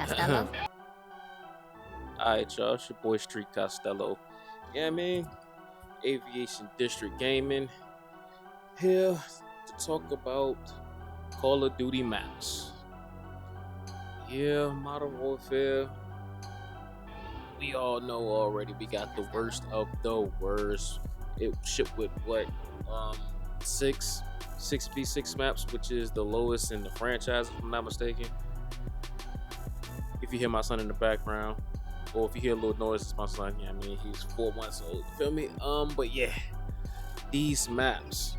Costello. Alright, y'all, it's your boy Street Costello. Yeah, man, Aviation District Gaming here to talk about Call of Duty maps. Yeah, Modern Warfare. We all know already we got the worst of the worst. It shipped with what, um, six 6v6 maps, which is the lowest in the franchise, if I'm not mistaken. If you hear my son in the background, or if you hear a little noise, it's my son. Yeah, I mean he's 4 months old. You feel me? But yeah, these maps.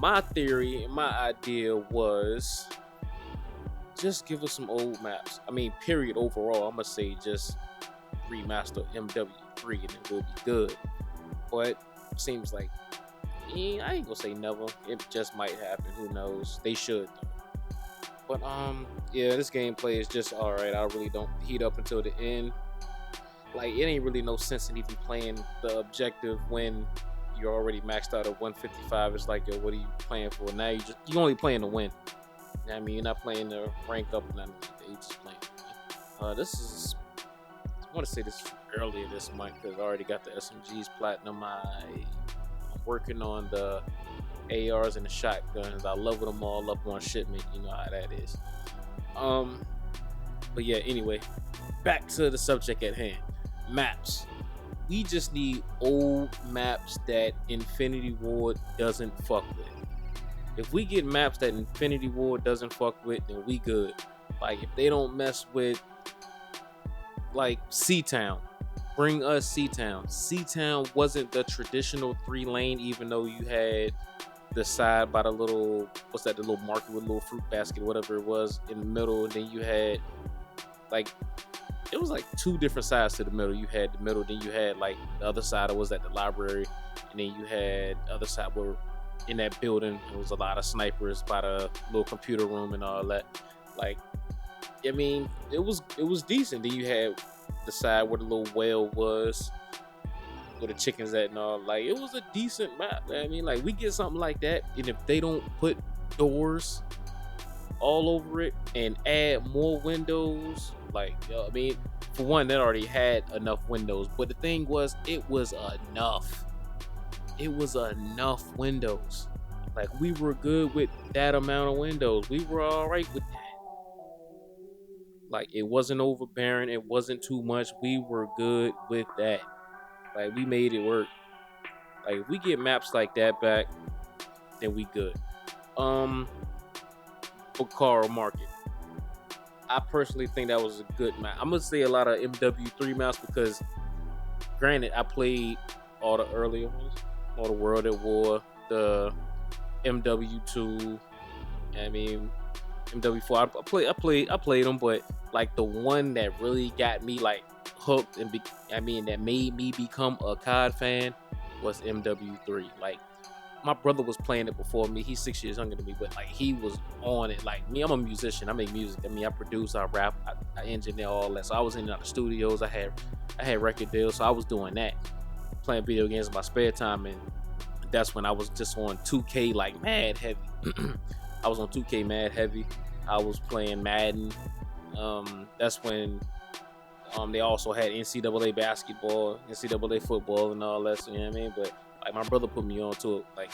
My theory and my idea was just give us some old maps. I mean, period. Overall, I'm gonna say just remaster MW3 and it will be good. But seems like I ain't gonna say never. It just might happen. Who knows? They should though. But yeah, this gameplay is just all right. I really don't heat up until the end. Like it ain't really no sense in even playing the objective when you're already maxed out at 155. It's like, yo, what are you playing for? Now you only playing to win. You know what I mean, you're not playing to rank up, nothing like that. You just playing to win. This is I want to say this earlier this month because I already got the SMGs platinum. I'm working on the ARs and the shotguns. I level them all up on shipment. You know how that is. But yeah, anyway, back to the subject at hand. Maps. We just need old maps that Infinity Ward doesn't fuck with. If we get maps that Infinity Ward doesn't fuck with, then we good. Like if they don't mess with like Seatown, bring us Seatown. Seatown wasn't the traditional 3-lane, even though you had the side by the little, what's that, the little market with a little fruit basket, whatever it was, in the middle, and then you had like, it was like two different sides to the middle. You had the middle, then you had like the other side that was at the library, and then you had the other side where in that building there was a lot of snipers by the little computer room and all that. Like, I mean, it was decent. Then you had the side where the little whale was, where the chickens at and all. Like, it was a decent map. I mean, like, we get something like that, and if they don't put doors all over it and add more windows, like, yo, I mean, for one, that already had enough windows, but the thing was, it was enough. It was enough windows. Like, we were good with that amount of windows. We were all right with that. Like, it wasn't overbearing. It wasn't too much. We were good with that. Like, we made it work. Like, if we get maps like that back, then we good. Bukhara Market. I personally think that was a good map. I'm gonna say a lot of MW3 maps because, granted, I played all the earlier ones, all the World at War, the MW2. I mean, MW4. I played them, but like the one that really got me like hooked and that made me become a COD fan was MW3. Like, my brother was playing it before me. He's 6 years younger than me, but like he was on it. Like me, I'm a musician. I make music. I mean, I produce, I rap, I engineer all that. So I was in the studios. I had record deals, so I was doing that, playing video games in my spare time, and that's when I was just on 2K like mad heavy. I was on 2K mad heavy. I was playing Madden. That's when they also had NCAA basketball, NCAA football, and all that. So, you know what I mean? But like my brother put me on to it like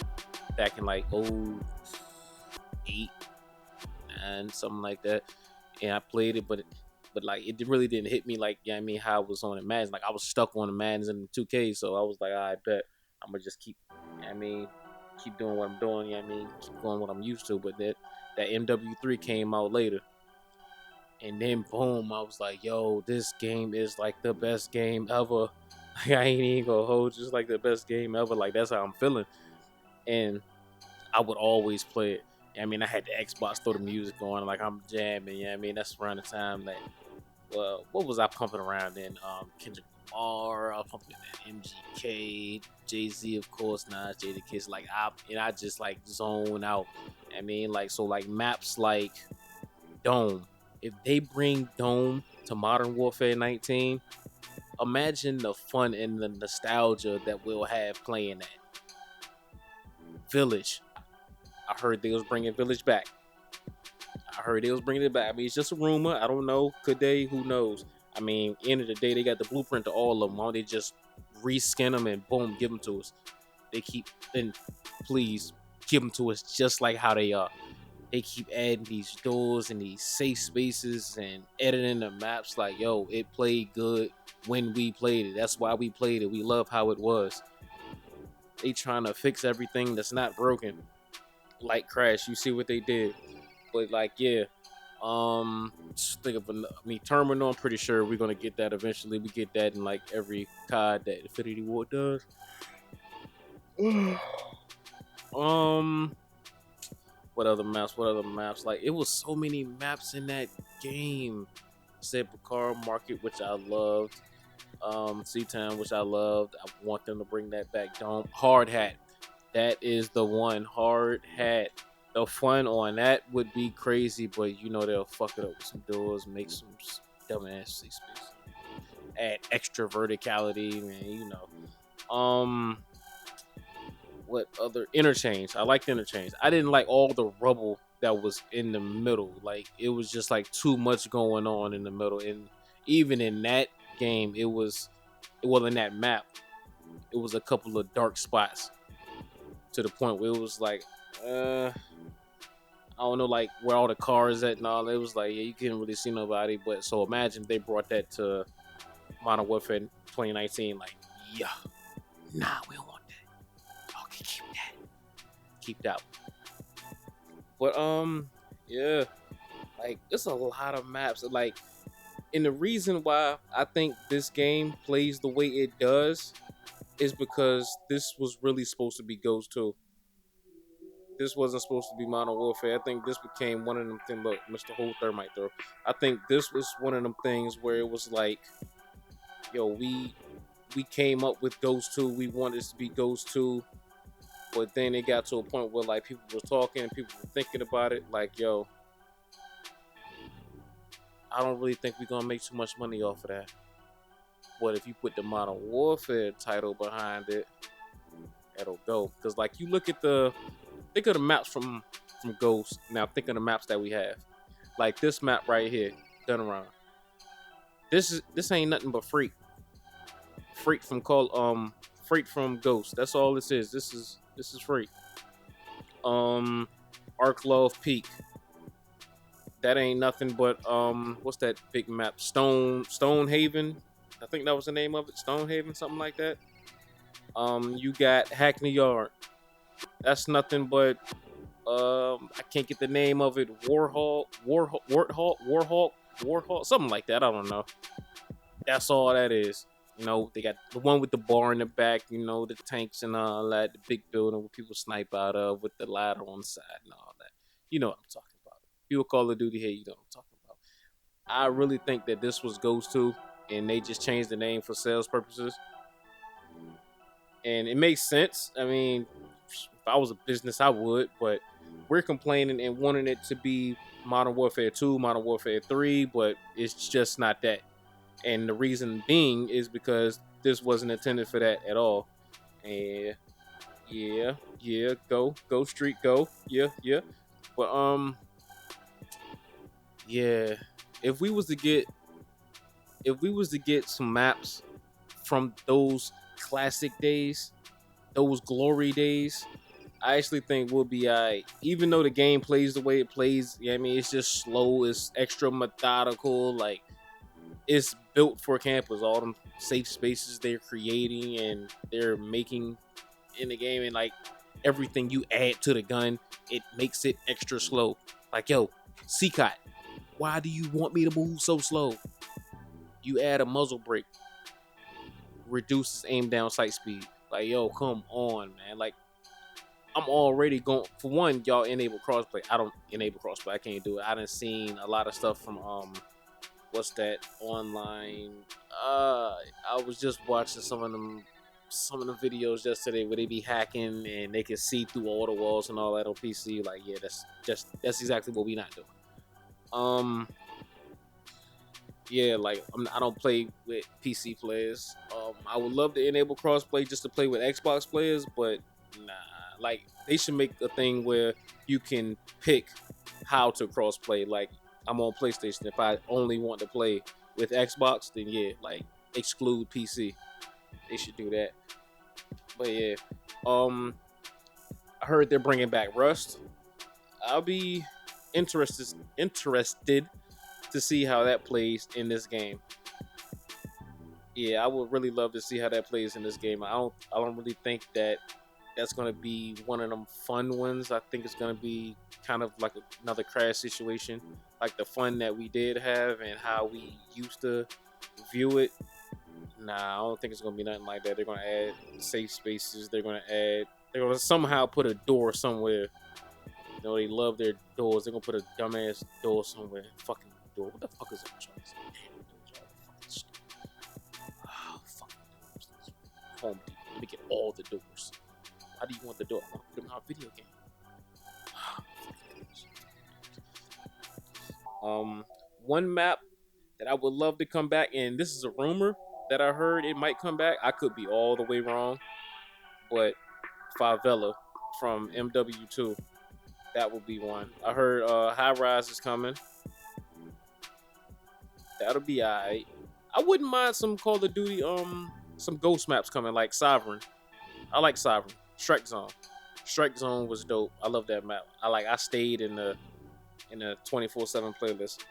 back in like 08 and something like that, and I played it, but like it really didn't hit me like, you know what I mean, how I was on the Madden. Like I was stuck on the Maddens and the 2K, so I was like, I bet I'm gonna just keep, you know what I mean, keep doing what I'm doing, you know what I mean, keep going what I'm used to. But that MW3 came out later, and then boom, I was like, yo, this game is like the best game ever. Like, I ain't even gonna hold, just like the best game ever. Like that's how I'm feeling, and I would always play it. I mean, I had the Xbox, throw the music on, like I'm jamming. Yeah, I mean, that's around the time that, well, what was I pumping around then? Kendrick Lamar, I was pumping that MGK, Jay Z, of course, Nas, Jadakiss. Like I just like zone out. I mean, like, so like maps like Dome. If they bring Dome to Modern Warfare 19, imagine the fun and the nostalgia that we'll have playing that. Village. I heard they was bringing Village back. I I heard they was bringing it back. I mean, it's just a rumor. I don't know. Could they? Who knows? I mean, end of the day, they got the blueprint to all of them. Why don't they just reskin them and boom, give them to us? They keep, then please give them to us just like how they are. They keep adding these doors and these safe spaces and editing the maps. Like, yo, it played good when we played it. That's why we played it. We love how it was. They trying to fix everything that's not broken, like Crash. You see what they did, but like, yeah. Just think of Terminal. I'm pretty sure we're gonna get that eventually. We get that in like every COD that Infinity Ward does. What other maps? What other maps? Like, it was so many maps in that game. Said Bakar Market, which I loved. Seatown, which I loved. I want them to bring that back. Hard Hat. That is the one. Hard Hat. The fun on that would be crazy, but you know they'll fuck it up with some doors, make some dumbass space, add extra verticality, man. You know. What other interchange? I liked interchange. I didn't like all the rubble that was in the middle. Like, it was just like too much going on in the middle, and even in that game, in that map, it was a couple of dark spots to the point where it was like, I don't know, like where all the cars at and all. It was like, yeah, you couldn't really see nobody. But so imagine they brought that to Modern Warfare 2019. Like, yeah, nah, we don't want that. Okay, keep that. But yeah, like, it's a lot of maps. Like, and the reason why I think this game plays the way it does is because this was really supposed to be Ghost 2. This wasn't supposed to be Modern Warfare. I think this became one of them things. Look, Mr. Whole Thermite throw. I think this was one of them things where it was like, yo, we came up with Ghost 2. We wanted this to be Ghost 2. But then it got to a point where, like, people were talking and people were thinking about it. Like, yo, I don't really think we're going to make too much money off of that. But if you put the Modern Warfare title behind it, it'll go. Because, like, you look at think of the maps from Ghost. Now think of the maps that we have. Like this map right here, done around. This ain't nothing but Freak. Freak from Ghost. That's all this is. This is Freak. Arklov Peak. That ain't nothing but what's that big map? Stonehaven. I think that was the name of it. Stonehaven, something like that. You got Hackney Yard. That's nothing but I can't get the name of it. Warhawk, something like that. I don't know. That's all that is. You know, they got the one with the bar in the back. You know, the tanks and all that. The big building where people snipe out of with the ladder on the side and all that. You know what I'm talking about. People Call of Duty, hey, you know what I'm talking about. I really think that this was Ghost 2, and they just changed the name for sales purposes. And it makes sense. I mean, if I was a business, I would, but we're complaining and wanting it to be Modern Warfare 2, Modern Warfare 3, but it's just not that. And the reason being is because this wasn't intended for that at all. And yeah, go Street, go. Yeah. But yeah, if we was to get some maps from those classic days, those glory days, I actually think we'll be alright. Even though the game plays the way it plays, I mean, it's just slow, it's extra methodical, like, it's built for campers. All them safe spaces they're creating and they're making in the game, and like everything you add to the gun, it makes it extra slow. Like, yo, CCOT, why do you want me to move so slow? You add a muzzle brake, reduces aim down sight speed. Like, yo, come on, man. Like, I'm already going, for one, y'all enable crossplay. I don't enable crossplay. I can't do it. I done seen a lot of stuff from what's that online? I was just watching some of the videos yesterday where they be hacking and they can see through all the walls and all that on PC. Like, yeah, that's exactly what we not doing. Yeah, like I don't play with PC players. I would love to enable crossplay just to play with Xbox players, but nah. Like, they should make a thing where you can pick how to crossplay. Like I'm on PlayStation. If I only want to play with Xbox, then yeah, like exclude PC. They should do that. But yeah, um, I heard they're bringing back Rust. I'll be interested to see how that plays in this game. Yeah, I would really love to see how that plays in this game. I don't really think that that's gonna be one of them fun ones. I think it's gonna be kind of like another Crash situation, like the fun that we did have and how we used to view it. Nah, I don't think it's gonna be nothing like that. They're gonna add safe spaces. They're gonna somehow put a door somewhere. You know, they love their doors. They're gonna put a dumbass door somewhere. Fucking door. What the fuck is that? Oh, fucking doors. Home Depot. Let me get all the doors. How do you want the door? I want to put them in our video game. One map that I would love to come back, and this is a rumor that I heard it might come back. I could be all the way wrong, but Favela from MW2, that would be one. I heard High Rise is coming. That'll be alright. I wouldn't mind some Call of Duty, some ghost maps coming like Sovereign. I like Sovereign. Strike Zone. Strike Zone was dope. I love that map. I stayed in the 24/7 playlist.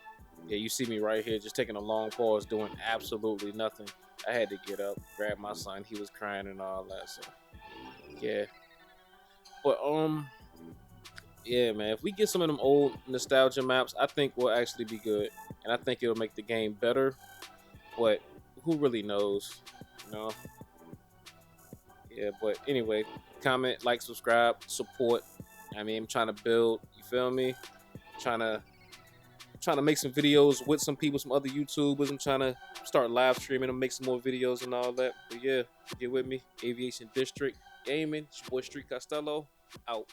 Yeah, you see me right here just taking a long pause doing absolutely nothing. I had to get up, grab my son. He was crying and all that. So yeah. But yeah, man, if we get some of them old nostalgia maps, I think we'll actually be good. And I think it'll make the game better. But who really knows? You know? Yeah, but anyway, comment, like, subscribe, support. I mean, I'm trying to build, you feel me? Trying to make some videos with some people, some other YouTubers. I'm trying to start live streaming and make some more videos and all that. But yeah, get with me. Aviation District Gaming. It's your boy Street Costello. Out.